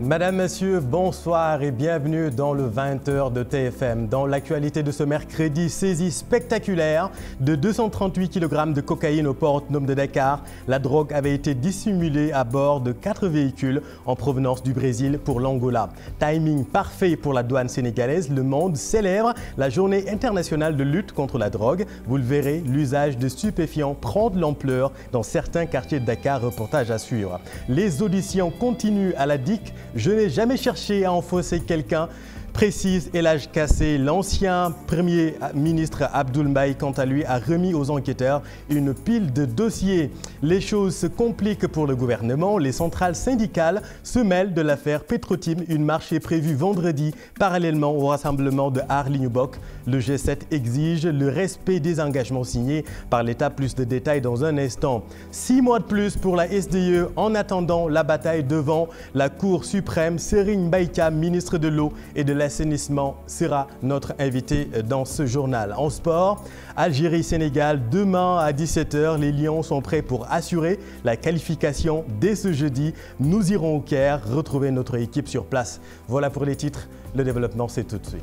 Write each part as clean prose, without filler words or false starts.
Madame, Monsieur, bonsoir et bienvenue dans le 20h de TFM. Dans l'actualité de ce mercredi, saisie spectaculaire de 238 kg de cocaïne au port autonome de Dakar. La drogue avait été dissimulée à bord de 4 véhicules en provenance du Brésil pour l'Angola. Timing parfait pour la douane sénégalaise. Le monde célèbre la journée internationale de lutte contre la drogue. Vous le verrez, l'usage de stupéfiants prend de l'ampleur dans certains quartiers de Dakar. Reportage à suivre. Les auditions continuent à la DIC. Je n'ai jamais cherché à enfoncer quelqu'un, précise Elhadj Kassé. L'ancien Premier ministre Abdoul Mbaye, quant à lui, a remis aux enquêteurs une pile de dossiers. Les choses se compliquent pour le gouvernement. Les centrales syndicales se mêlent de l'affaire Petrotim. Une marche est prévue vendredi, parallèlement au rassemblement de Arli-Nubok. Le G7 exige le respect des engagements signés par l'État. Plus de détails dans un instant. 6 mois de plus pour la SDE en attendant la bataille devant la Cour suprême. Serigne Mbaye Thiam, ministre de l'eau et de l'assainissement, sera notre invité dans ce journal. En sport, Algérie-Sénégal, demain à 17h. Les Lions sont prêts pour assurer la qualification dès ce jeudi. Nous irons au Caire retrouver notre équipe sur place. Voilà pour les titres. Le développement, c'est tout de suite.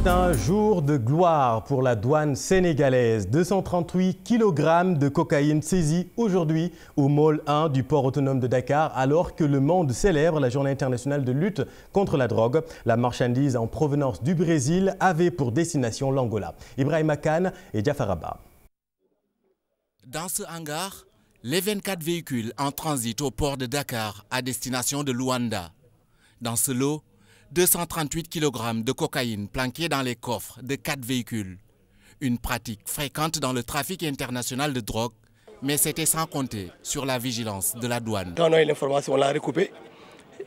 Un jour de gloire pour la douane sénégalaise. 238 kg de cocaïne saisie aujourd'hui au Môle 1 du port autonome de Dakar, alors que le monde célèbre la journée internationale de lutte contre la drogue. La marchandise en provenance du Brésil avait pour destination l'Angola. Ibrahima Kane et Jafar Abba. Dans ce hangar, les 24 véhicules en transit au port de Dakar à destination de Luanda. Dans ce lot, 238 kg de cocaïne planqués dans les coffres de 4 véhicules. Une pratique fréquente dans le trafic international de drogue, mais c'était sans compter sur la vigilance de la douane. Quand on a eu l'information, on l'a recoupé.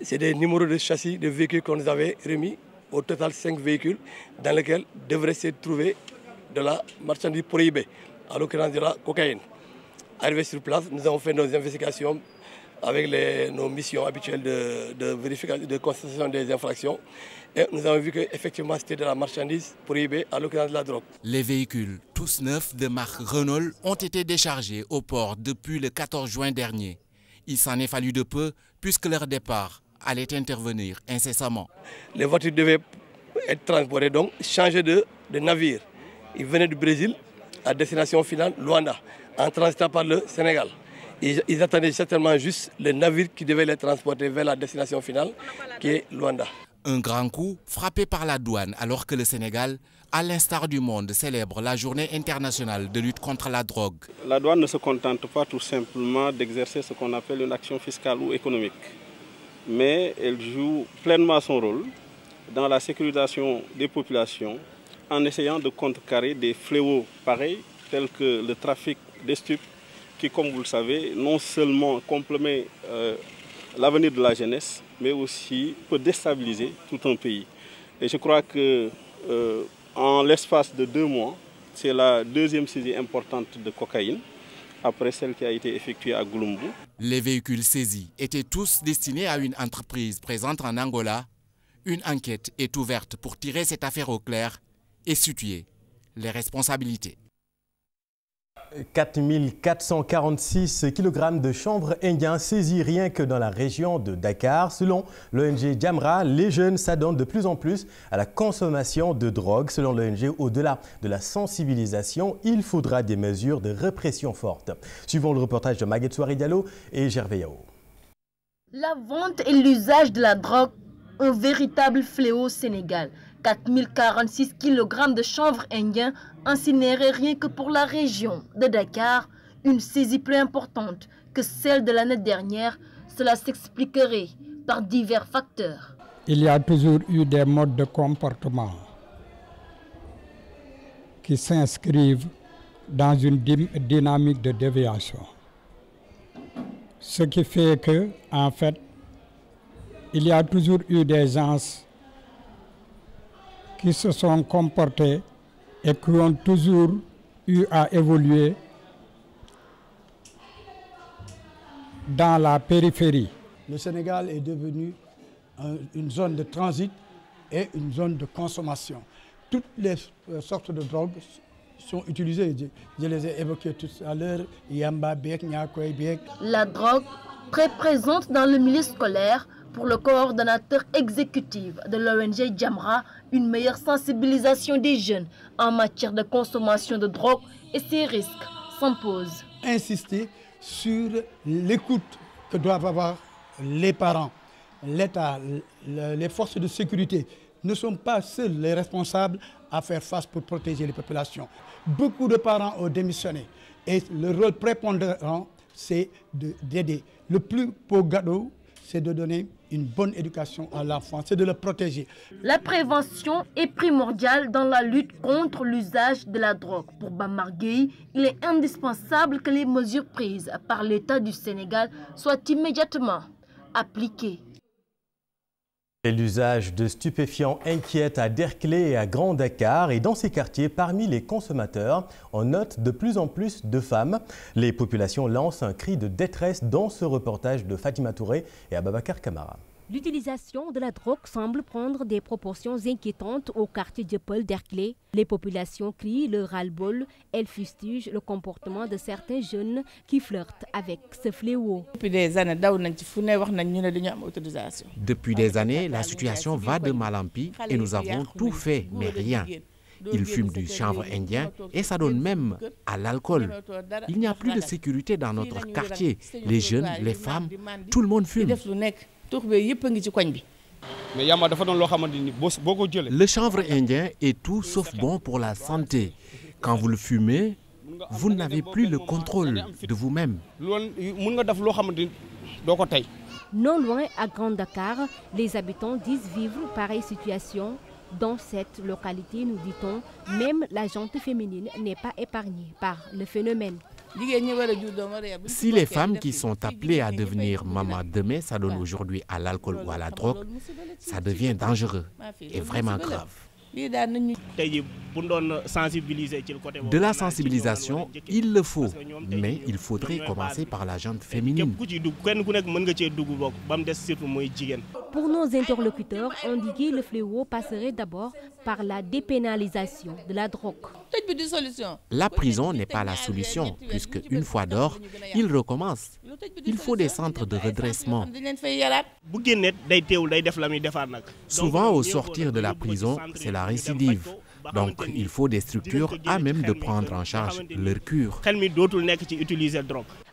C'est des numéros de châssis de véhicules qu'on nous avait remis. Au total 5 véhicules dans lesquels devrait se trouver de la marchandise prohibée, à l'occurrence de la cocaïne. Arrivé sur place, nous avons fait nos investigations avec nos missions habituelles de vérification, de constatation des infractions. Et nous avons vu qu'effectivement c'était de la marchandise prohibée à l'occurrence de la drogue. Les véhicules, tous neufs de marque Renault, ont été déchargés au port depuis le 14 juin dernier. Il s'en est fallu de peu puisque leur départ allait intervenir incessamment. Les voitures devaient être transportées, donc changer de navire. Ils venaient du Brésil à destination finale Luanda, en transitant par le Sénégal. Ils attendaient certainement juste le navire qui devait les transporter vers la destination finale, qui est Luanda. Un grand coup frappé par la douane alors que le Sénégal, à l'instar du monde, célèbre la journée internationale de lutte contre la drogue. La douane ne se contente pas tout simplement d'exercer ce qu'on appelle une action fiscale ou économique, mais elle joue pleinement son rôle dans la sécurisation des populations en essayant de contrecarrer des fléaux pareils tels que le trafic des stupes, qui, comme vous le savez, non seulement compromet l'avenir de la jeunesse, mais aussi peut déstabiliser tout un pays. Et je crois que en l'espace de 2 mois, c'est la deuxième saisie importante de cocaïne, après celle qui a été effectuée à Gouloumbou. Les véhicules saisis étaient tous destinés à une entreprise présente en Angola. Une enquête est ouverte pour tirer cette affaire au clair et situer les responsabilités. 4 446 kg de chanvre indien saisis rien que dans la région de Dakar. Selon l'ONG Jamra, les jeunes s'adonnent de plus en plus à la consommation de drogue. Selon l'ONG, au-delà de la sensibilisation, il faudra des mesures de répression fortes. Suivons le reportage de Maguette Souari Diallo et Gervais Yao. La vente et l'usage de la drogue, un véritable fléau au Sénégal. 4046 kg de chanvre indien incinérés rien que pour la région de Dakar, une saisie plus importante que celle de l'année dernière. Cela s'expliquerait par divers facteurs. Il y a toujours eu des modes de comportement qui s'inscrivent dans une dynamique de déviation. Ce qui fait que, en fait, il y a toujours eu des gens qui se sont comportés et qui ont toujours eu à évoluer dans la périphérie. Le Sénégal est devenu une zone de transit et une zone de consommation. Toutes les sortes de drogues sont utilisés. Je les ai évoqués tout à l'heure. Yamba, Bek, Nyakoy, Bek. La drogue, très présente dans le milieu scolaire, pour le coordonnateur exécutif de l'ONG Jamra, une meilleure sensibilisation des jeunes en matière de consommation de drogue et ses risques s'imposent. Insister sur l'écoute que doivent avoir les parents, l'État, les forces de sécurité ne sont pas seuls les responsables à faire face pour protéger les populations. Beaucoup de parents ont démissionné et le rôle prépondérant, c'est d'aider. Le plus beau cadeau, c'est de donner une bonne éducation à l'enfant, c'est de le protéger. La prévention est primordiale dans la lutte contre l'usage de la drogue. Pour Bamar Gueye, il est indispensable que les mesures prises par l'État du Sénégal soient immédiatement appliquées. L'usage de stupéfiants inquiète à Derklé et à Grand Dakar, et dans ces quartiers, parmi les consommateurs, on note de plus en plus de femmes. Les populations lancent un cri de détresse dans ce reportage de Fatima Touré et Ababakar Kamara. L'utilisation de la drogue semble prendre des proportions inquiétantes au quartier de Paul Derklé. Les populations crient le ras-le-bol. Elles fustigent le comportement de certains jeunes qui flirtent avec ce fléau. Depuis des années, la situation va de mal en pis et nous avons tout fait, mais rien. Ils fument du chanvre indien et ça donne même à l'alcool. Il n'y a plus de sécurité dans notre quartier. Les jeunes, les femmes, tout le monde fume. Le chanvre indien est tout sauf bon pour la santé. Quand vous le fumez, vous n'avez plus le contrôle de vous-même. Non loin à Grand Dakar, les habitants disent vivre pareille situation. Dans cette localité, nous dit-on, même la gente féminine n'est pas épargnée par le phénomène. Si les femmes qui sont appelées à devenir maman demain s'adonnent aujourd'hui à l'alcool ou à la drogue, ça devient dangereux et vraiment grave. De la sensibilisation, il le faut, mais il faudrait commencer par la gente féminine. Pour nos interlocuteurs, endiguer le fléau passerait d'abord par la dépénalisation de la drogue. La prison n'est pas la solution, puisque une fois dehors, il recommence. Il faut des centres de redressement. Souvent, au sortir de la prison, c'est la récidive. Donc, il faut des structures à même de prendre en charge leur cure.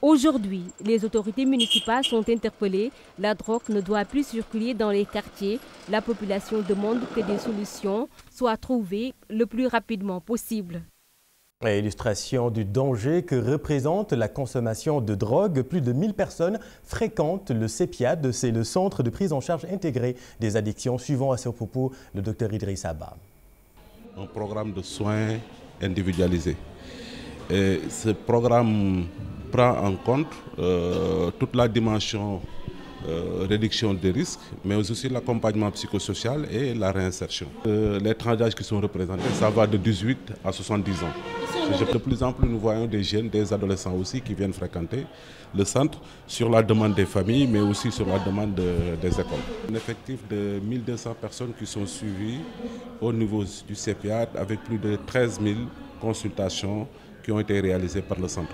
Aujourd'hui, les autorités municipales sont interpellées. La drogue ne doit plus circuler dans les quartiers. La population demande que des solutions soient trouvées le plus rapidement possible. Illustration du danger que représente la consommation de drogue. Plus de 1000 personnes fréquentent le CEPIAD, c'est le centre de prise en charge intégrée des addictions, suivant à ce propos le Dr Idriss Abba. Un programme de soins individualisé. Et ce programme prend en compte toute la dimension réduction des risques, mais aussi l'accompagnement psychosocial et la réinsertion. Les tranches d'âge qui sont représentés, ça va de 18 à 70 ans. De plus en plus, nous voyons des jeunes, des adolescents aussi qui viennent fréquenter le centre sur la demande des familles, mais aussi sur la demande des écoles. Un effectif de 1200 personnes qui sont suivies au niveau du CEPIAD avec plus de 13 000 consultations qui ont été réalisées par le centre.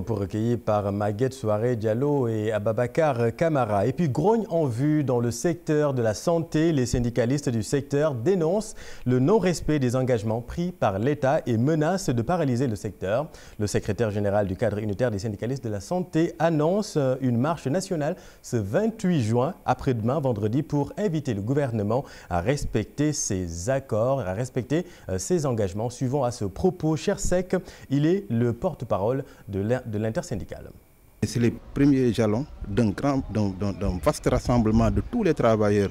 Pour recueillir par Maguette Souaré Diallo et Ababakar Kamara. Et puis grogne en vue dans le secteur de la santé. Les syndicalistes du secteur dénoncent le non-respect des engagements pris par l'État et menacent de paralyser le secteur. Le secrétaire général du cadre unitaire des syndicalistes de la santé annonce une marche nationale ce 28 juin, après-demain, vendredi, pour inviter le gouvernement à respecter ses accords, à respecter ses engagements. Suivant à ce propos, Chersek, il est le porte-parole de l'intersyndicale. C'est les premiers jalons d'un vaste rassemblement de tous les travailleurs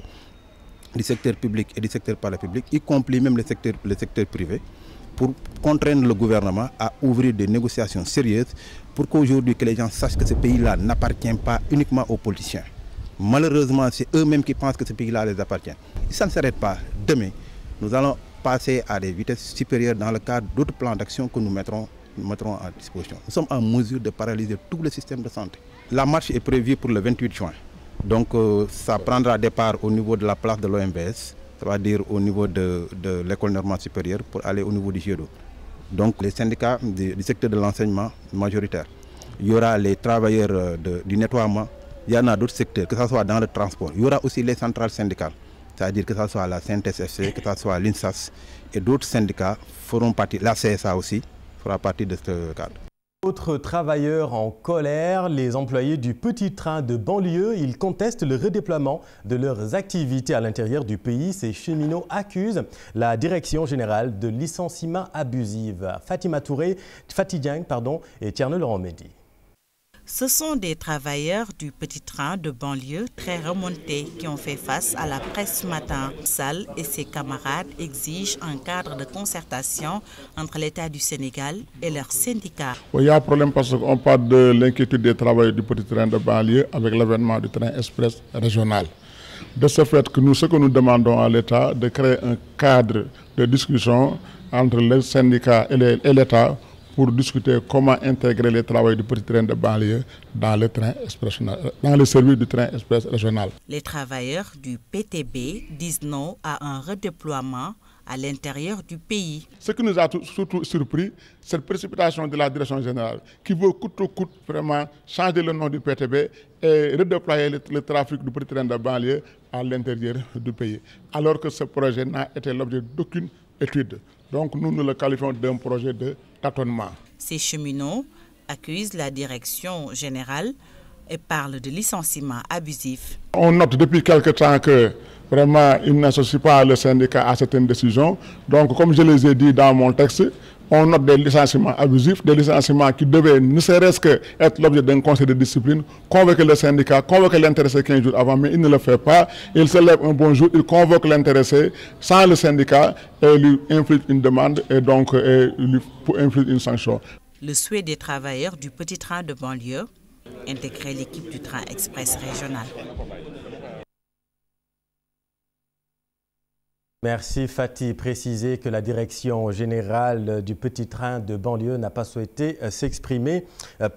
du secteur public et du secteur parapublic, y compris même le secteur privé, pour contraindre le gouvernement à ouvrir des négociations sérieuses pour qu'aujourd'hui que les gens sachent que ce pays-là n'appartient pas uniquement aux politiciens. Malheureusement, c'est eux-mêmes qui pensent que ce pays-là les appartient. Si ça ne s'arrête pas, demain, nous allons passer à des vitesses supérieures dans le cadre d'autres plans d'action que nous mettrons à disposition. Nous sommes en mesure de paralyser tout le système de santé. La marche est prévue pour le 28 juin. Donc ça prendra départ au niveau de la place de l'OMBS, c'est-à-dire au niveau de l'école normale supérieure pour aller au niveau du GEDO. donc les syndicats du secteur de l'enseignement majoritaire. Il y aura les travailleurs du nettoiement, il y en a d'autres secteurs, que ce soit dans le transport. Il y aura aussi les centrales syndicales, c'est-à-dire que ce soit la CNTS-FC, que ce soit l'INSAS et d'autres syndicats feront partie, la CSA aussi fera partie de ce cadre. Autres travailleurs en colère, les employés du petit train de banlieue, ils contestent le redéploiement de leurs activités à l'intérieur du pays. Ces cheminots accusent la direction générale de licenciement abusif. Fatima Touré, Fatidjang, et Tierno Laurent Mehdi. Ce sont des travailleurs du petit train de banlieue très remontés qui ont fait face à la presse ce matin. Sall et ses camarades exigent un cadre de concertation entre l'État du Sénégal et leurs syndicats. Il y a un problème parce qu'on parle de l'inquiétude des travailleurs du petit train de banlieue avec l'avènement du train express régional. De ce fait, ce que nous demandons à l'État de créer un cadre de discussion entre les syndicats et l'État pour discuter comment intégrer les travailleurs du petit train de banlieue dans le service du train express régional. Les travailleurs du PTB disent non à un redéploiement à l'intérieur du pays. Ce qui nous a surtout surpris, c'est la précipitation de la direction générale qui veut coûte que coûte vraiment changer le nom du PTB et redéployer le trafic du petit train de banlieue à l'intérieur du pays. Alors que ce projet n'a été l'objet d'aucune étude. Donc nous le qualifions d'un projet de tâtonnement. Ces cheminots accusent la direction générale et parlent de licenciement abusif. On note depuis quelque temps que vraiment ils n'associent pas le syndicat à certaines décisions. Donc comme je les ai dit dans mon texte, on note des licenciements abusifs, des licenciements qui devaient ne serait-ce qu'être l'objet d'un conseil de discipline, convoquer le syndicat, convoquer l'intéressé 15 jours avant, mais il ne le fait pas. Il se lève un bon jour, il convoque l'intéressé sans le syndicat et lui inflige une demande et donc lui inflige une sanction. Le souhait des travailleurs du petit train de banlieue, intégrer l'équipe du train express régional. Merci Fatih. Préciser que la direction générale du petit train de banlieue n'a pas souhaité s'exprimer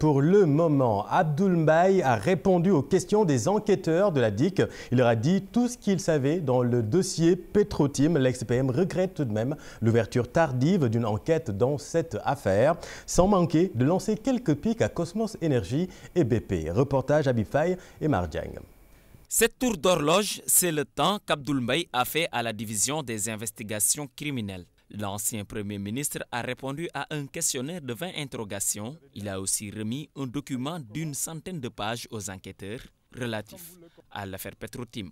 pour le moment. Abdoul Mbaye a répondu aux questions des enquêteurs de la DIC. Il leur a dit tout ce qu'il savait dans le dossier Petrotim. L'ex-PM regrette tout de même l'ouverture tardive d'une enquête dans cette affaire, sans manquer de lancer quelques pics à Cosmos Energy et BP. Reportage Habib Faye et Mardiang. Cette tour d'horloge, c'est le temps qu'Abdoul Mbaye a fait à la division des investigations criminelles. L'ancien Premier ministre a répondu à un questionnaire de 20 interrogations. Il a aussi remis un document d'une centaine de pages aux enquêteurs relatif à l'affaire Petrotim.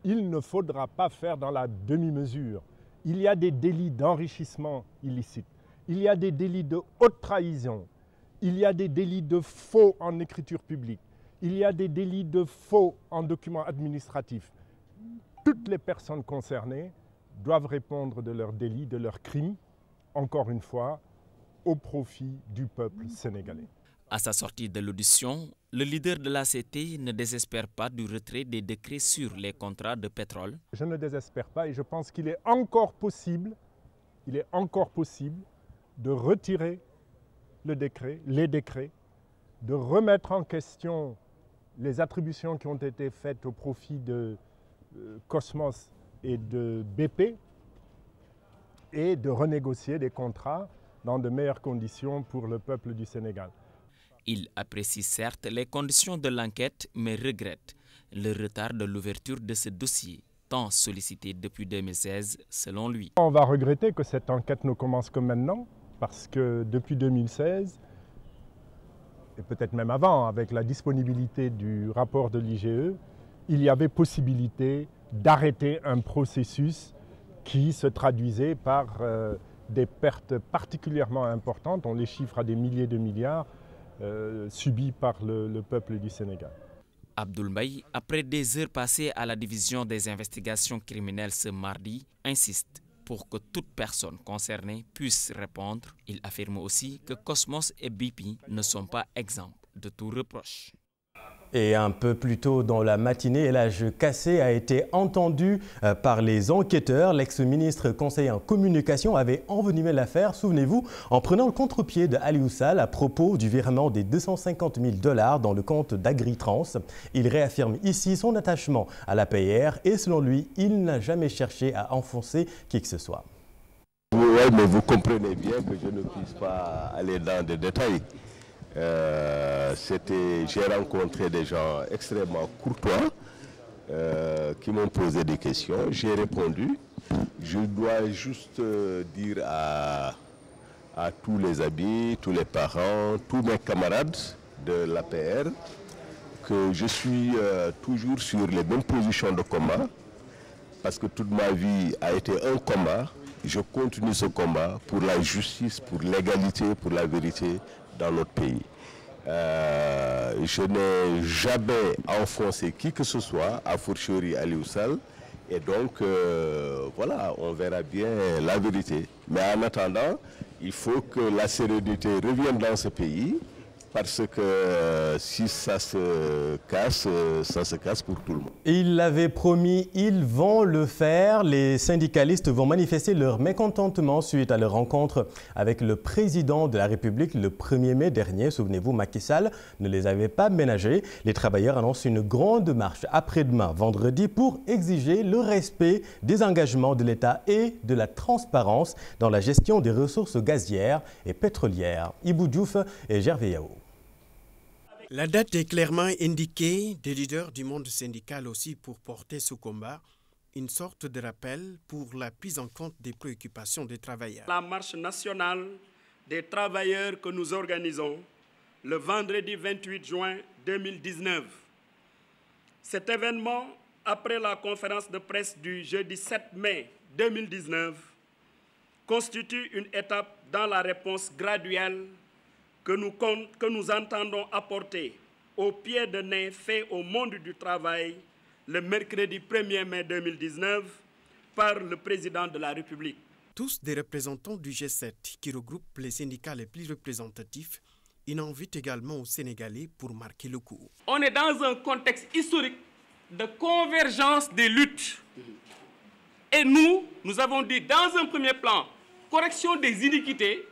Il ne faudra pas faire dans la demi-mesure. Il y a des délits d'enrichissement illicite. Il y a des délits de haute trahison. Il y a des délits de faux en écriture publique. Il y a des délits de faux en documents administratifs. Toutes les personnes concernées doivent répondre de leurs délits, de leurs crimes, encore une fois, au profit du peuple sénégalais. À sa sortie de l'audition, le leader de l'ACT ne désespère pas du retrait des décrets sur les contrats de pétrole. Je ne désespère pas et je pense qu'il est encore possible de retirer les décrets, de remettre en question les attributions qui ont été faites au profit de Cosmos et de BP et de renégocier des contrats dans de meilleures conditions pour le peuple du Sénégal. Il apprécie certes les conditions de l'enquête, mais regrette le retard de l'ouverture de ce dossier, tant sollicité depuis 2016 selon lui. On va regretter que cette enquête ne commence que maintenant, parce que depuis 2016, et peut-être même avant, avec la disponibilité du rapport de l'IGE, il y avait possibilité d'arrêter un processus qui se traduisait par des pertes particulièrement importantes, on les chiffre à des milliers de milliards, subies par le peuple du Sénégal. Abdoul Mbaye, après des heures passées à la division des investigations criminelles ce mardi, insiste pour que toute personne concernée puisse répondre. Il affirme aussi que Cosmos et BP ne sont pas exempts de tout reproche. Et un peu plus tôt dans la matinée, El Hadj Kassé a été entendu par les enquêteurs. L'ex-ministre conseiller en communication avait envenimé l'affaire, souvenez-vous, en prenant le contre-pied de Aliou Sall à propos du virement des 250 000 $ dans le compte d'Agritrans. Il réaffirme ici son attachement à l'APR et selon lui, il n'a jamais cherché à enfoncer qui que ce soit. Oui, travail, mais vous comprenez bien que je ne puisse pas aller dans des détails. J'ai rencontré des gens extrêmement courtois qui m'ont posé des questions. J'ai répondu. Je dois juste dire à tous les amis, tous les parents, tous mes camarades de l'APR que je suis toujours sur les mêmes positions de combat parce que toute ma vie a été un combat. Je continue ce combat pour la justice, pour l'égalité, pour la vérité dans notre pays. Je n'ai jamais enfoncé qui que ce soit, à fortiori Aliou Sall. Et donc, voilà, on verra bien la vérité. Mais en attendant, il faut que la sérénité revienne dans ce pays. Parce que si ça se casse pour tout le monde. Il l'avait promis, ils vont le faire. Les syndicalistes vont manifester leur mécontentement suite à leur rencontre avec le président de la République le 1er mai dernier. Souvenez-vous, Macky Sall ne les avait pas ménagés. Les travailleurs annoncent une grande marche après-demain, vendredi, pour exiger le respect des engagements de l'État et de la transparence dans la gestion des ressources gazières et pétrolières. Ibou Diouf et Gervais Yao. La date est clairement indiquée des leaders du monde syndical aussi pour porter ce combat, une sorte de rappel pour la prise en compte des préoccupations des travailleurs. La marche nationale des travailleurs que nous organisons le vendredi 28 juin 2019. Cet événement, après la conférence de presse du jeudi 7 mai 2019, constitue une étape dans la réponse graduelle que nous entendons apporter au pied de nez fait au monde du travail le mercredi 1er mai 2019 par le président de la République. Tous des représentants du G7 qui regroupent les syndicats les plus représentatifs, ils invitent également aux Sénégalais pour marquer le coup. On est dans un contexte historique de convergence des luttes. Et nous avons dit dans un premier plan, correction des iniquités,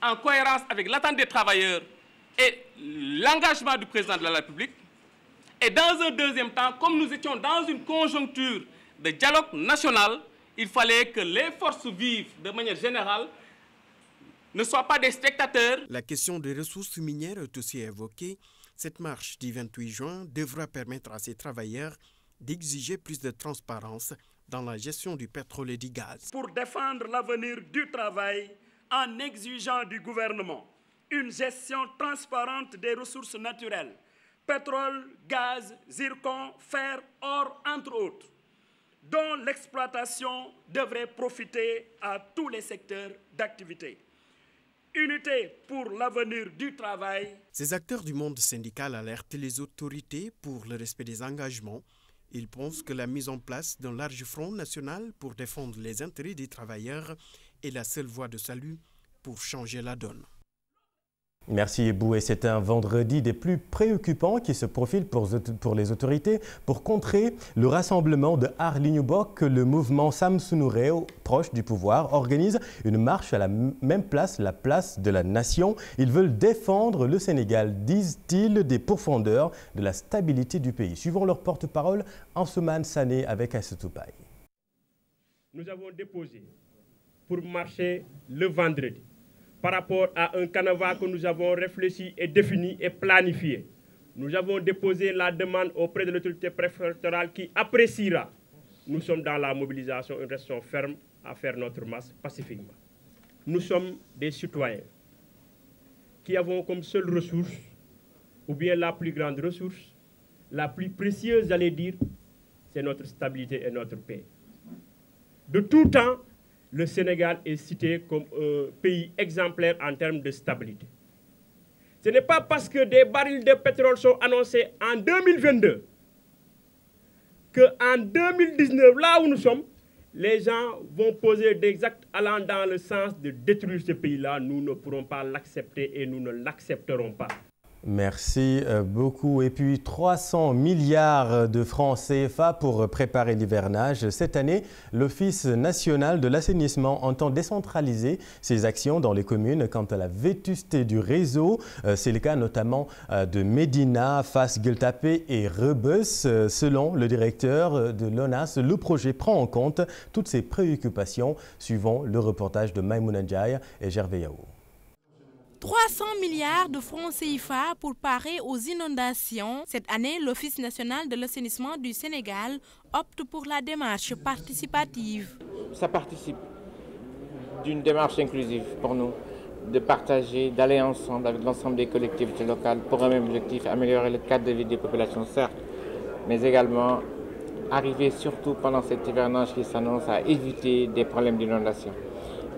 en cohérence avec l'attente des travailleurs et l'engagement du président de la République. Et dans un deuxième temps, comme nous étions dans une conjoncture de dialogue national, il fallait que les forces vives, de manière générale, ne soient pas des spectateurs. La question des ressources minières est aussi évoquée. Cette marche du 28 juin devra permettre à ces travailleurs d'exiger plus de transparence dans la gestion du pétrole et du gaz. Pour défendre l'avenir du travail, en exigeant du gouvernement une gestion transparente des ressources naturelles, pétrole, gaz, zircon, fer, or, entre autres, dont l'exploitation devrait profiter à tous les secteurs d'activité. Unité pour l'avenir du travail. Ces acteurs du monde syndical alertent les autorités pour le respect des engagements. Ils pensent que la mise en place d'un large front national pour défendre les intérêts des travailleurs est la seule voie de salut pour changer la donne. Merci Ebou. Et c'est un vendredi des plus préoccupants qui se profile pour les autorités pour contrer le rassemblement de Arlignubok. Le mouvement Samsunureo, proche du pouvoir, organise une marche à la même place, la place de la Nation. Ils veulent défendre le Sénégal, disent-ils, des pourfendeurs de la stabilité du pays. Suivons leur porte-parole, Ansoumane Sané avec Aïssatou Paye. Nous avons déposé pour marcher le vendredi par rapport à un canevas que nous avons réfléchi et défini et planifié. Nous avons déposé la demande auprès de l'autorité préfectorale qui appréciera. Nous sommes dans la mobilisation, une restons ferme à faire notre marche pacifiquement. Nous sommes des citoyens qui avons comme seule ressource, ou bien la plus grande ressource, la plus précieuse, j'allais dire, c'est notre stabilité et notre paix. De tout temps, le Sénégal est cité comme un pays exemplaire en termes de stabilité. Ce n'est pas parce que des barils de pétrole sont annoncés en 2022 qu'en 2019, là où nous sommes, les gens vont poser des actes allant dans le sens de détruire ce pays-là. Nous ne pourrons pas l'accepter et nous ne l'accepterons pas. Merci beaucoup. Et puis 300 milliards de francs CFA pour préparer l'hivernage. Cette année, l'Office national de l'assainissement entend décentraliser ses actions dans les communes quant à la vétusté du réseau. C'est le cas notamment de Médina, Fass, Gueule-Tapée et Rebeuss. Selon le directeur de l'ONAS, le projet prend en compte toutes ces préoccupations, suivant le reportage de Maïmouna Ndiaye et Gervais Yao. 300 milliards de francs CFA pour parer aux inondations. Cette année, l'Office national de l'assainissement du Sénégal opte pour la démarche participative. Ça participe d'une démarche inclusive pour nous, de partager, d'aller ensemble avec l'ensemble des collectivités locales pour un même objectif, améliorer le cadre de vie des populations, certes, mais également arriver surtout pendant cet hivernage qui s'annonce à éviter des problèmes d'inondation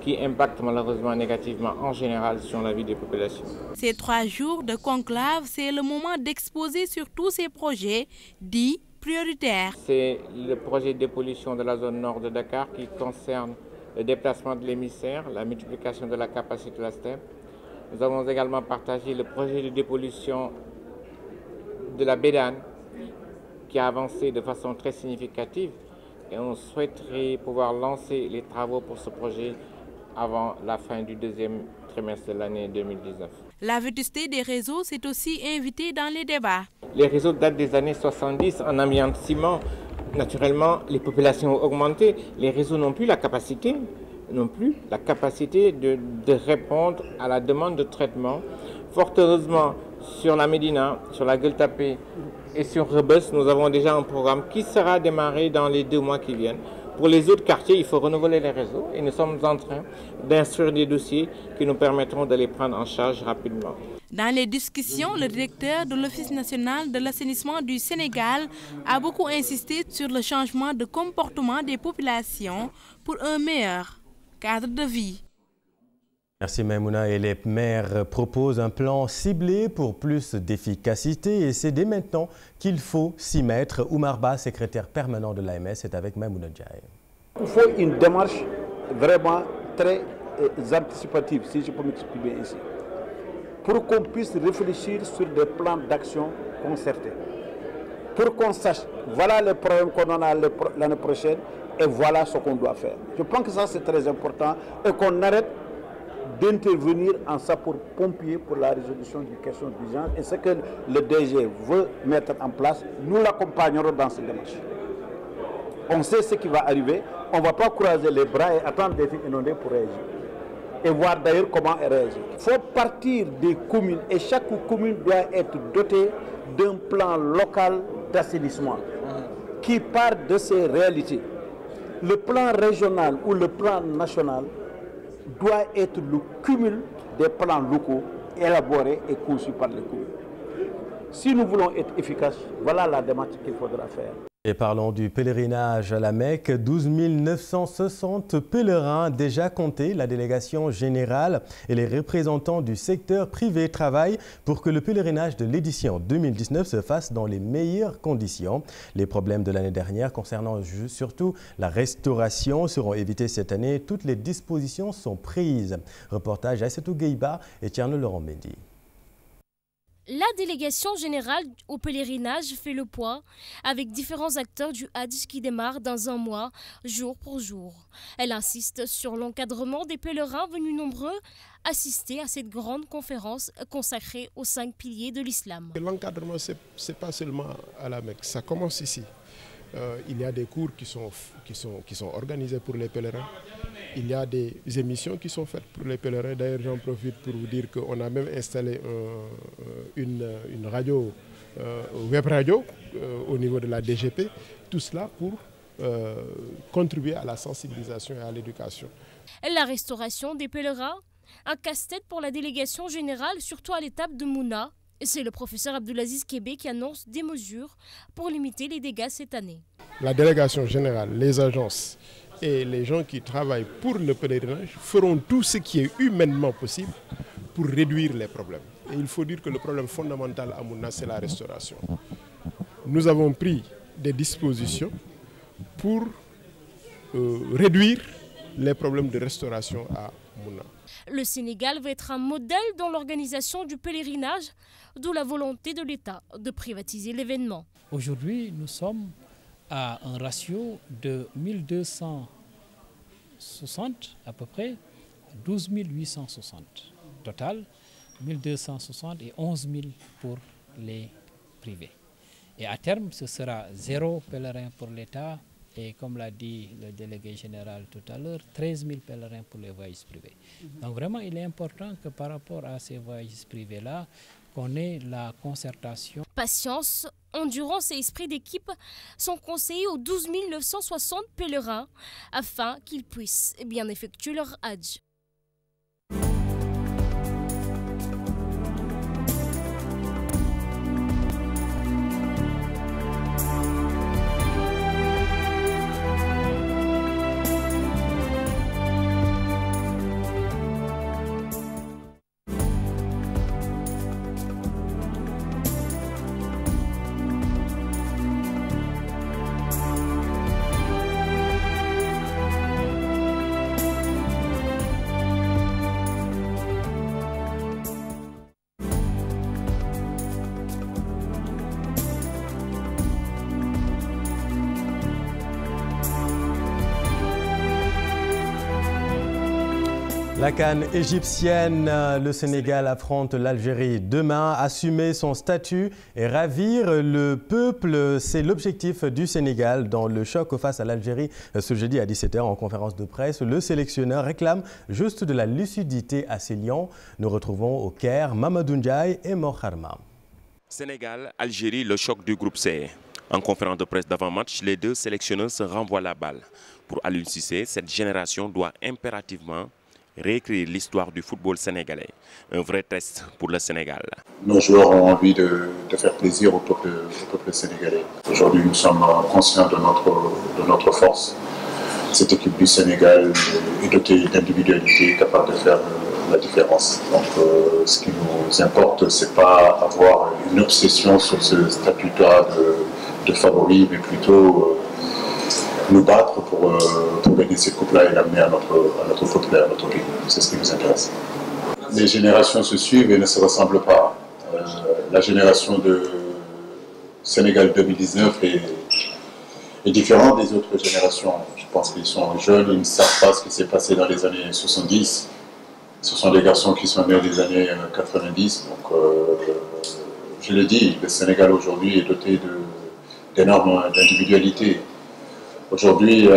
qui impactent malheureusement négativement en général sur la vie des populations. Ces 3 jours de conclave, c'est le moment d'exposer sur tous ces projets dits prioritaires. C'est le projet de dépollution de la zone nord de Dakar qui concerne le déplacement de l'émissaire, la multiplication de la capacité de la STEP. Nous avons également partagé le projet de dépollution de la Bédane qui a avancé de façon très significative et on souhaiterait pouvoir lancer les travaux pour ce projet avant la fin du 2e trimestre de l'année 2019. La vétusté des réseaux s'est aussi invitée dans les débats. Les réseaux datent des années 70 en amiantement. Naturellement, les populations ont augmenté. Les réseaux n'ont plus la capacité, de répondre à la demande de traitement. Fort heureusement, sur la Médina, sur la Gueule-Tapée et sur Rebeuss, nous avons déjà un programme qui sera démarré dans les 2 mois qui viennent. Pour les autres quartiers, il faut renouveler les réseaux et nous sommes en train d'instruire des dossiers qui nous permettront de les prendre en charge rapidement. Dans les discussions, le directeur de l'Office national de l'assainissement du Sénégal a beaucoup insisté sur le changement de comportement des populations pour un meilleur cadre de vie. Merci Maïmouna. Et les maires proposent un plan ciblé pour plus d'efficacité et c'est dès maintenant qu'il faut s'y mettre. Oumar Ba, secrétaire permanent de l'AMS, est avec Maïmouna Ndiaye. Il faut une démarche vraiment très anticipative, si je peux m'exprimer ici, pour qu'on puisse réfléchir sur des plans d'action concertés, pour qu'on sache, voilà les problèmes qu'on en a l'année prochaine et voilà ce qu'on doit faire. Je pense que ça c'est très important et qu'on arrête d'intervenir en sapeur-pompier pour la résolution des questions d'urgence et ce que le DG veut mettre en place, nous l'accompagnerons dans cette démarche. On sait ce qui va arriver, on ne va pas croiser les bras et attendre d'être inondé pour réagir. Et voir d'ailleurs comment réagir. Il faut partir des communes et chaque commune doit être dotée d'un plan local d'assainissement qui part de ses réalités. Le plan régional ou le plan national doit être le cumul des plans locaux élaborés et conçus par les communes. Si nous voulons être efficaces, voilà la démarche qu'il faudra faire. Et parlons du pèlerinage à la Mecque. 12 960 pèlerins déjà comptés. La délégation générale et les représentants du secteur privé travaillent pour que le pèlerinage de l'édition 2019 se fasse dans les meilleures conditions. Les problèmes de l'année dernière concernant surtout la restauration seront évités cette année. Toutes les dispositions sont prises. Reportage Aïssatou Gueiba et Tierno Laurent Mendy. La délégation générale au pèlerinage fait le point avec différents acteurs du Hadj qui démarre dans un mois, jour pour jour. Elle insiste sur l'encadrement des pèlerins venus nombreux assister à cette grande conférence consacrée aux 5 piliers de l'islam. L'encadrement, ce n'est pas seulement à la Mecque, ça commence ici. Il y a des cours qui sont organisés pour les pèlerins. Il y a des émissions qui sont faites pour les pèlerins. D'ailleurs, j'en profite pour vous dire qu'on a même installé une radio, web radio, au niveau de la DGP. Tout cela pour contribuer à la sensibilisation et à l'éducation. La restauration des pèlerins, un casse-tête pour la délégation générale, surtout à l'étape de Mouna. C'est le professeur Abdoulaziz Kébé qui annonce des mesures pour limiter les dégâts cette année. La délégation générale, les agences et les gens qui travaillent pour le pèlerinage feront tout ce qui est humainement possible pour réduire les problèmes. Et il faut dire que le problème fondamental à Mouna, c'est la restauration. Nous avons pris des dispositions pour réduire les problèmes de restauration à Mouna. Le Sénégal va être un modèle dans l'organisation du pèlerinage, d'où la volonté de l'État de privatiser l'événement. Aujourd'hui, nous sommes à un ratio de 1260 à peu près, 12 860 total, 1260 et 11 000 pour les privés. Et à terme, ce sera 0 pèlerin pour l'État et comme l'a dit le délégué général tout à l'heure, 13 000 pèlerins pour les voyages privés. Donc vraiment, il est important que par rapport à ces voyages privés-là, qu'on ait la concertation. Patience, endurance et esprit d'équipe sont conseillés aux 12 960 pèlerins afin qu'ils puissent bien effectuer leur Hajj. La CAN égyptienne, le Sénégal affronte l'Algérie demain. Assumer son statut et ravir le peuple, c'est l'objectif du Sénégal dans le choc face à l'Algérie ce jeudi à 17h en conférence de presse. Le sélectionneur réclame juste de la lucidité à ses lions. Nous retrouvons au Caire Mamadou Ndiaye et Moharma. Sénégal, Algérie, le choc du groupe C. En conférence de presse d'avant-match, les deux sélectionneurs se renvoient la balle. Pour Aliou Cissé, cette génération doit impérativement réécrire l'histoire du football sénégalais. Un vrai test pour le Sénégal. Nos joueurs ont envie de faire plaisir au peuple sénégalais. Aujourd'hui, nous sommes conscients de notre force. Cette équipe du Sénégal est dotée d'individualité capable de faire la différence. Donc, ce qui nous importe, ce n'est pas avoir une obsession sur ce statut-là de favori, mais plutôt nous battre pour gagner cette coupe-là et l'amener à notre peuple et à notre pays. C'est ce qui nous intéresse. Les générations se suivent et ne se ressemblent pas. La génération de Sénégal 2019 est différente des autres générations. Je pense qu'ils sont jeunes, ils ne savent pas ce qui s'est passé dans les années 70. Ce sont des garçons qui sont nés des années 90. Donc, je le dis, le Sénégal aujourd'hui est doté d'énormes individualités. Aujourd'hui,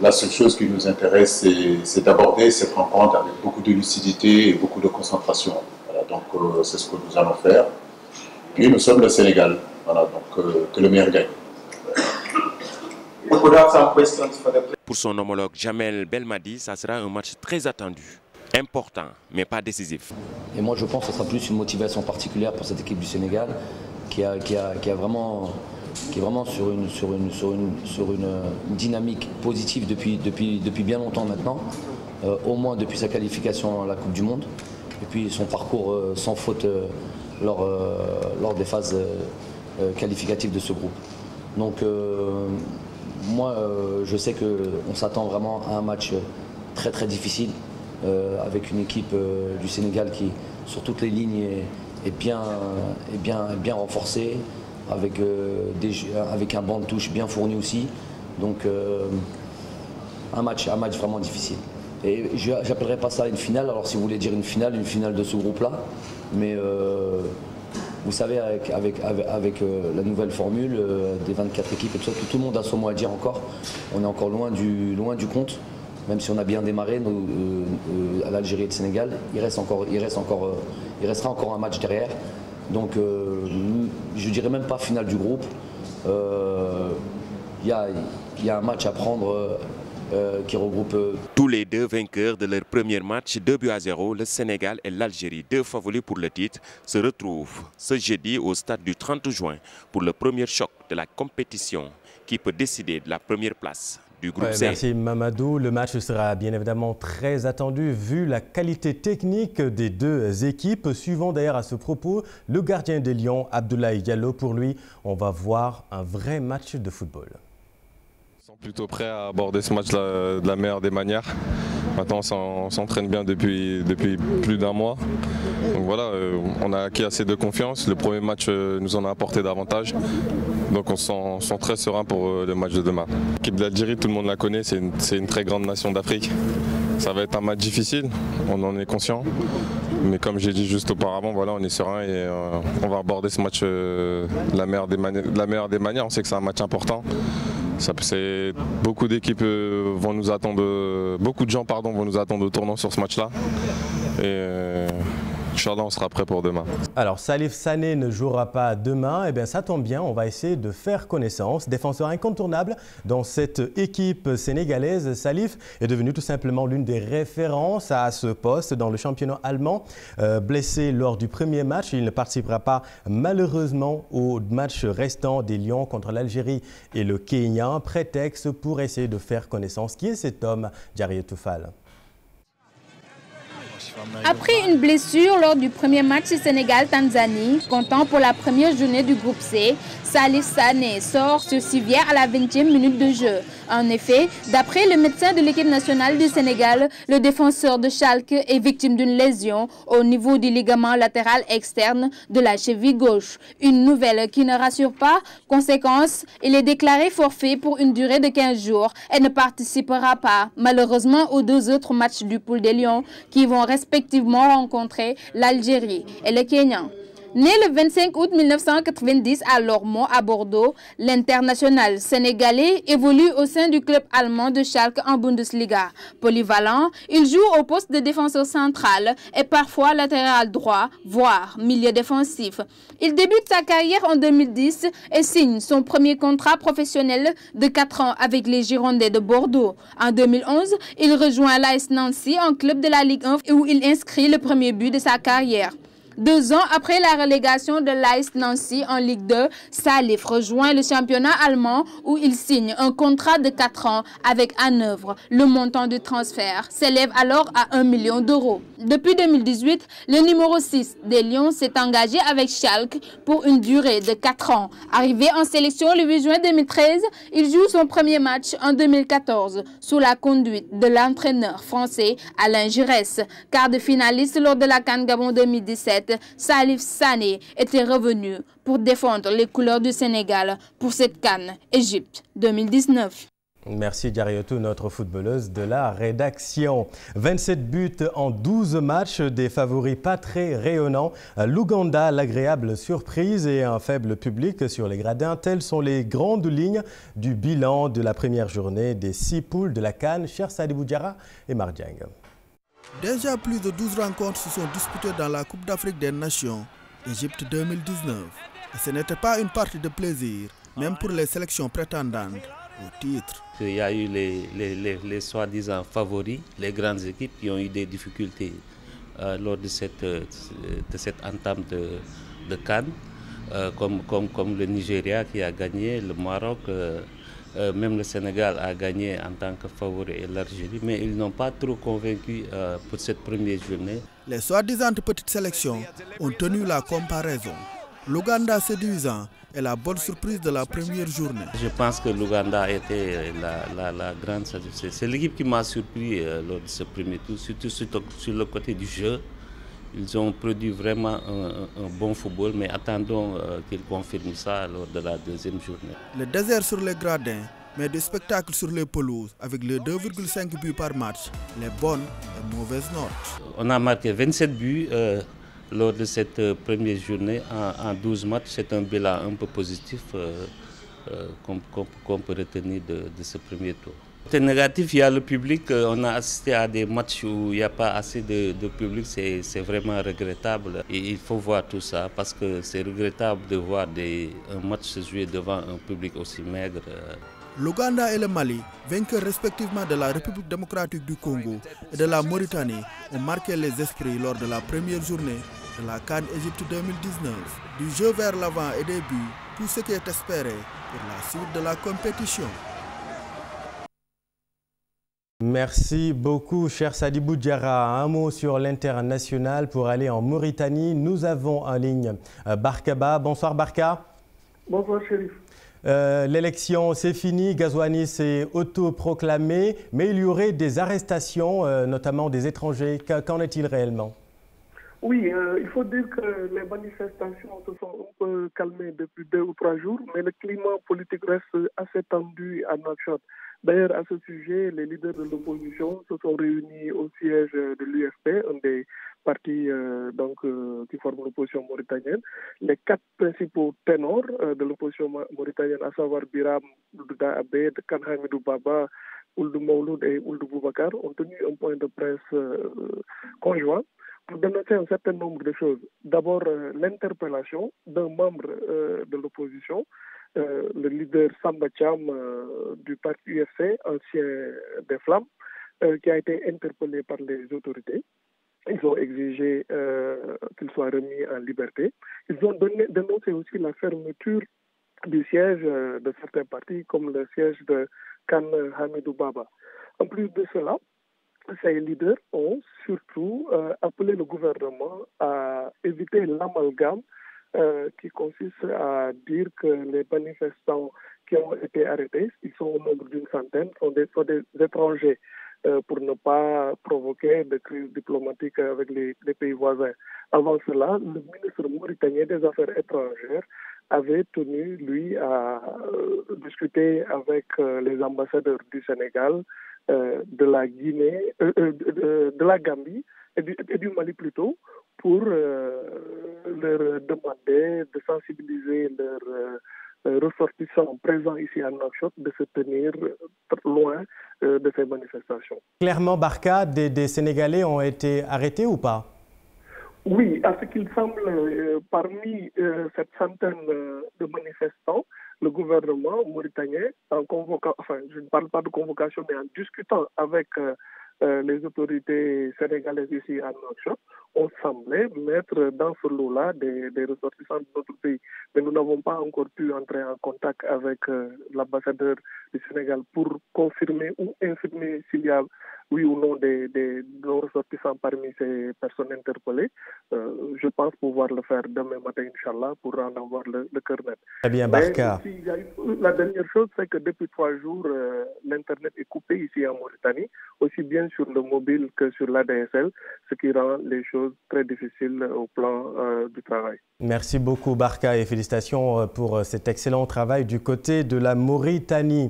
la seule chose qui nous intéresse, c'est d'aborder cette rencontre avec beaucoup de lucidité et beaucoup de concentration. Voilà, donc, c'est ce que nous allons faire. Puis, nous sommes le Sénégal. Voilà, donc, que le meilleur gagne. Pour son homologue Jamel Belmadi, ça sera un match très attendu. Important, mais pas décisif. Et moi, je pense que ce sera plus une motivation particulière pour cette équipe du Sénégal qui est vraiment sur une dynamique positive depuis bien longtemps maintenant, au moins depuis sa qualification à la Coupe du Monde, et puis son parcours sans faute lors des phases qualificatives de ce groupe. Donc moi, je sais qu'on s'attend vraiment à un match très très difficile, avec une équipe du Sénégal qui, sur toutes les lignes, est bien renforcée, avec un banc de touche bien fourni aussi. Donc un match vraiment difficile. Et je n'appellerai pas ça une finale, alors si vous voulez dire une finale de ce groupe-là. Mais vous savez, avec la nouvelle formule des 24 équipes et tout ça, tout le monde a son mot à dire encore. On est encore loin du compte. Même si on a bien démarré à l'Algérie et le Sénégal, il restera encore un match derrière. Donc je dirais même pas finale du groupe. Il y a un match à prendre qui regroupe... Tous les deux vainqueurs de leur premier match, 2-0, le Sénégal et l'Algérie, deux favoris pour le titre, se retrouvent ce jeudi au stade du 30 juin pour le premier choc de la compétition qui peut décider de la première place du groupe C. Merci Mamadou. Le match sera bien évidemment très attendu vu la qualité technique des deux équipes. Suivons d'ailleurs à ce propos le gardien des Lions, Abdoulaye Diallo. Pour lui, on va voir un vrai match de football. Plutôt prêt à aborder ce match de la meilleure des manières. Maintenant on s'entraîne bien depuis plus d'un mois. Donc voilà, on a acquis assez de confiance. Le premier match nous en a apporté davantage. Donc on se sent très serein pour le match de demain. L'équipe de l'Algérie, tout le monde la connaît, c'est une très grande nation d'Afrique. Ça va être un match difficile, on en est conscient. Mais comme j'ai dit juste auparavant, voilà, on est serein et on va aborder ce match de la meilleure des manières. On sait que c'est un match important. Beaucoup d'équipes vont nous attendre, beaucoup de gens vont nous attendre au tournant sur ce match-là. Et Inch'Allah, on sera prêt pour demain. Alors, Salif Sané ne jouera pas demain. Eh bien, ça tombe bien, on va essayer de faire connaissance. Défenseur incontournable dans cette équipe sénégalaise, Salif est devenu tout simplement l'une des références à ce poste dans le championnat allemand. Blessé lors du premier match, il ne participera pas malheureusement au match restant des Lions contre l'Algérie et le Kenya. Prétexte pour essayer de faire connaissance. Qui est cet homme, Diarry Toufal? Après une blessure lors du premier match Sénégal-Tanzanie, comptant pour la première journée du groupe C, Salif Sané sort sur civière à la 20e minute de jeu. En effet, d'après le médecin de l'équipe nationale du Sénégal, le défenseur de Schalke est victime d'une lésion au niveau du ligament latéral externe de la cheville gauche. Une nouvelle qui ne rassure pas. Conséquence, il est déclaré forfait pour une durée de 15 jours et ne participera pas, malheureusement, aux deux autres matchs du pool des Lions qui vont respectivement rencontrer l'Algérie et le Kenya. Né le 25 août 1990 à Lormont, à Bordeaux, l'international sénégalais évolue au sein du club allemand de Schalke en Bundesliga. Polyvalent, il joue au poste de défenseur central et parfois latéral droit, voire milieu défensif. Il débute sa carrière en 2010 et signe son premier contrat professionnel de 4 ans avec les Girondins de Bordeaux. En 2011, il rejoint l'AS Nancy en club de la Ligue 1 où il inscrit le premier but de sa carrière. 2 ans après la relégation de l'AS Nancy en Ligue 2, Salif rejoint le championnat allemand où il signe un contrat de 4 ans avec Hanovre. Le montant du transfert s'élève alors à 1 million d'euros. Depuis 2018, le numéro 6 des Lions s'est engagé avec Schalke pour une durée de 4 ans. Arrivé en sélection le 8 juin 2013, il joue son premier match en 2014 sous la conduite de l'entraîneur français Alain Giresse. Quart de finaliste lors de la CAN Gabon 2017, Salif Sané était revenu pour défendre les couleurs du Sénégal pour cette CAN Égypte 2019. Merci Diariotou, notre footballeuse de la rédaction. 27 buts en 12 matchs, des favoris pas très rayonnants. L'Ouganda, l'agréable surprise et un faible public sur les gradins. Telles sont les grandes lignes du bilan de la première journée des 6 poules de la CAN. Cher Sadibou Diarra et Mardiang. Déjà plus de 12 rencontres se sont disputées dans la Coupe d'Afrique des Nations, Égypte 2019. Et ce n'était pas une partie de plaisir, même pour les sélections prétendantes au titre. Il y a eu les soi-disant favoris, les grandes équipes qui ont eu des difficultés lors de cette entame de CAN, comme le Nigeria qui a gagné, le Maroc. Même le Sénégal a gagné en tant que favori et l'Algérie, mais ils n'ont pas trop convaincu pour cette première journée. Les soi-disant petites sélections ont tenu la comparaison. L'Ouganda séduisant est la bonne surprise de la première journée. Je pense que l'Ouganda était la grande satisfaction. C'est l'équipe qui m'a surpris lors de ce premier tour, surtout sur le côté du jeu. Ils ont produit vraiment un bon football, mais attendons qu'ils confirment ça lors de la deuxième journée. Le désert sur les gradins, mais du spectacle sur les pelouses, avec les 2,5 buts par match, les bonnes et mauvaises notes. On a marqué 27 buts lors de cette première journée en 12 matchs. C'est un bilan un peu positif qu'on peut retenir de ce premier tour. Côté négatif, il y a le public. On a assisté à des matchs où il n'y a pas assez de public. C'est vraiment regrettable. Et il faut voir tout ça parce que c'est regrettable de voir un match se jouer devant un public aussi maigre. L'Ouganda et le Mali, vainqueurs respectivement de la République démocratique du Congo et de la Mauritanie, ont marqué les esprits lors de la première journée de la CAN Égypte 2019. Du jeu vers l'avant et des buts, tout ce qui est espéré pour la suite de la compétition. Merci beaucoup, cher Sadibou Diarra. Un mot sur l'international pour aller en Mauritanie. Nous avons en ligne Barkaba. Bonsoir Barka. Bonsoir Chérif. L'élection, c'est fini. Ghazouani s'est autoproclamé, mais il y aurait des arrestations, notamment des étrangers. Qu'en est-il réellement? Oui, il faut dire que les manifestations se sont un peu calmées depuis 2 ou 3 jours, mais le climat politique reste assez tendu à Nouakchott. D'ailleurs, à ce sujet, les leaders de l'opposition se sont réunis au siège de l'UFP, un des partis qui forment l'opposition mauritanienne. Les 4 principaux ténors de l'opposition mauritanienne, à savoir Biram, Ould Abed, Khan Hamidou Baba, Ould Mouloud et Ould Boubacar, ont tenu un point de presse conjoint pour dénoncer un certain nombre de choses. D'abord, l'interpellation d'un membre de l'opposition, le leader Samba Cham du parti UFC, ancien des Flammes, qui a été interpellé par les autorités. Ils ont exigé qu'il soit remis en liberté. Ils ont dénoncé aussi la fermeture du siège de certains partis, comme le siège de Khan Hamidou Baba. En plus de cela, ces leaders ont surtout appelé le gouvernement à éviter l'amalgame qui consiste à dire que les manifestants qui ont été arrêtés, ils sont au nombre d'une centaine, sont des étrangers pour ne pas provoquer de crise diplomatique avec les pays voisins. Avant cela, le ministre mauritanien des Affaires étrangères avait tenu, lui, à discuter avec les ambassadeurs du Sénégal, de la Guinée, de la Gambie et du Mali plutôt, pour leur demander de sensibiliser leurs ressortissants présents ici à Nouakchott de se tenir loin de ces manifestations. Clairement, Barka, des Sénégalais ont été arrêtés ou pas? Oui, à ce qu'il semble, parmi cette centaine de manifestants, le gouvernement mauritanien, en convoquant, enfin, je ne parle pas de convocation, mais en discutant avec les autorités sénégalaises ici à Nouakchott, on semblait mettre dans ce lot-là des ressortissants de notre pays. Mais nous n'avons pas encore pu entrer en contact avec l'ambassadeur du Sénégal pour confirmer ou infirmer s'il y a oui ou non des ressortissants parmi ces personnes interpellées. Je pense pouvoir le faire demain matin, Inch'Allah, pour en avoir le cœur net. Très bien, Barka. La dernière chose, c'est que depuis 3 jours, l'Internet est coupé ici en Mauritanie, aussi bien sur le mobile que sur l'ADSL, ce qui rend les choses très difficiles au plan du travail. Merci beaucoup, Barka, et félicitations pour cet excellent travail du côté de la Mauritanie.